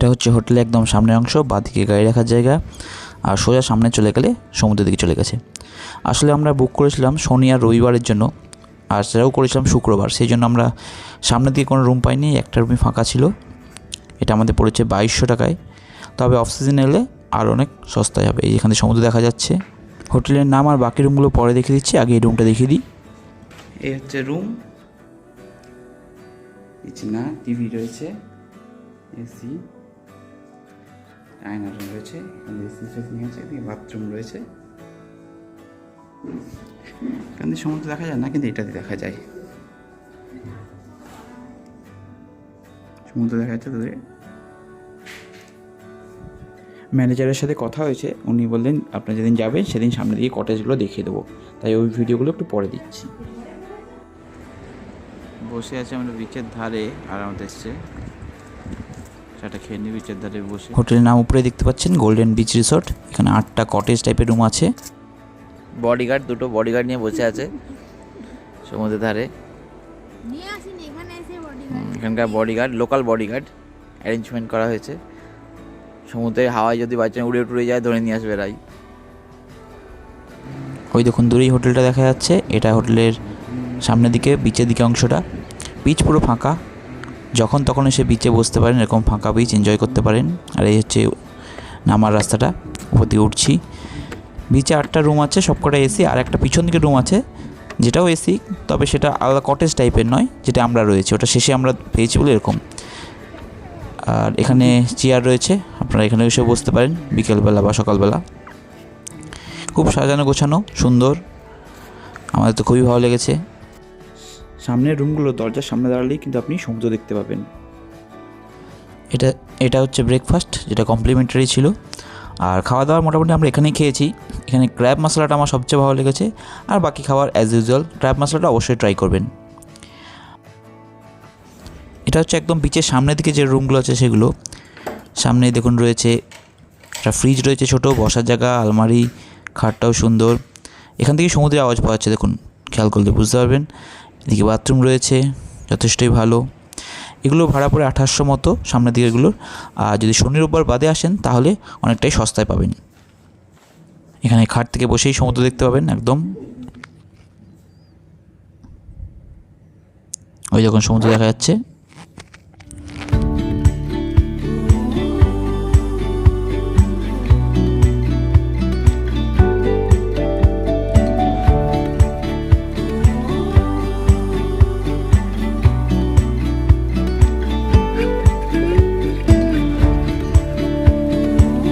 এটা হচ্ছে হোটেলে একদম সামনের অংশ, বাঁদিকে গাড়ি রাখার জায়গা, আর সোজা সামনে চলে গেলে সমুদ্রের দিকে চলে গেছে। আসলে আমরা বুক করেছিলাম শনি আর রবিবারের জন্য, আর সেটাও করেছিলাম শুক্রবার, সেই জন্য আমরা সামনের দিকে কোনো রুম পাইনি, একটা রুমই ফাঁকা ছিল। এটা আমাদের পড়েছে 2200 টাকায়। তবে অফ সিজনে এলে আর অনেক সস্তায় হবে। এইখানে সমুদ্র দেখা যাচ্ছে। হোটেলের নাম আর বাকি রুমগুলো পরে দেখিয়ে দিচ্ছি, আগে এই রুমটা দেখিয়ে দিই। এই হচ্ছে রুম, না টিভি রয়েছে, এসি, আয়না রয়েছে, এখানে এসি ফেসিং আছে, এদিকে বাথরুম রয়েছে। এখানে সমুদ্র দেখা যায় না, কিন্তু এটাতে দেখা যায় সমুদ্র দেখা যাচ্ছে। তোদের ম্যানেজারের সাথে কথা হয়েছে, উনি বললেন আপনারা যেদিন যাবেন সেদিন সামনে দিকে কটেজগুলো দেখিয়ে দেবো, তাই ওই ভিডিওগুলো একটু পরে দিচ্ছি। বসে আছে আমরা বিচের ধারে, আরামত এসছে, সেটা খেয়ে নিই বিচের ধারে বসে। হোটেলের নাম উপরে দেখতে পাচ্ছেন, গোল্ডেন বিচ রিসোর্ট। এখানে 8টা কটেজ টাইপের রুম আছে। বডিগার্ড, দুটো বডিগার্ড নিয়ে বসে আছে সমুদ্রের ধারে। এখানকার বডিগার্ড, লোকাল বডিগার্ড অ্যারেঞ্জমেন্ট করা হয়েছে। সমুদ্রের হাওয়ায় যদি বাচ্চা উড়ে টুড়ে যায় ধরে নিয়ে আসবে এরাই। ওই দেখুন দূরেই হোটেলটা দেখা যাচ্ছে, এটা হোটেলের সামনের দিকে বিচের দিকে অংশটা। বিচ পুরো ফাঁকা, যখন তখন এসে বিচে বসতে পারেন, এরকম ফাঁকা বিচ এনজয় করতে পারেন। আর এই হচ্ছে নামার রাস্তাটা, উপর দিকে উঠছি। বিচে 8টা রুম আছে, সবকটা এসি, আর একটা পিছন দিকে রুম আছে যেটাও এসি, তবে সেটা আলাদা কটেজ টাইপের নয়, যেটা আমরা রয়েছে ওটা শেষে আমরা পেয়েছি বলে এরকম। আর এখানে চেয়ার রয়েছে, আপনারা এখানে এসে বসতে পারেন বিকেলবেলা বা সকালবেলা। খুব সাজানো গোছানো, সুন্দর, আমাদের তো খুবই ভালো লেগেছে। সামনের রুমগুলো দরজার সামনে দাঁড়ালেই কিন্তু আপনি সমুদ্র দেখতে পাবেন। এটা হচ্ছে ব্রেকফাস্ট, যেটা কমপ্লিমেন্টারি ছিল। আর খাওয়া দাওয়া মোটামুটি আমরা এখানেই খেয়েছি। এখানে ক্র্যাব মশলাটা আমার সবচেয়ে ভালো লেগেছে, আর বাকি খাবার অ্যাজ ইউজুয়াল। ক্র্যাব মশলাটা অবশ্যই ট্রাই করবেন। এটা হচ্ছে একদম বিচের সামনের দিকে যে রুমগুলো আছে সেগুলো। সামনে দেখুন রয়েছে একটা ফ্রিজ রয়েছে, ছোটো বসার জায়গা, আলমারি, খাটটাও সুন্দর। এখান থেকে সমুদ্রের আওয়াজ পাওয়া যাচ্ছে, দেখুন খেয়াল করলে বুঝতে পারবেন। এদিকে বাথরুম রয়েছে, যথেষ্টই ভালো। এগুলো ভাড়া পড়ে 2800 মতো সামনের দিকে এগুলোর। আর যদি শনি রোববার বাদে আসেন তাহলে অনেকটাই সস্তায় পাবেন। এখানে খাট থেকে বসেই সমুদ্র দেখতে পাবেন একদম। ওই যখন সমুদ্র দেখা যাচ্ছে।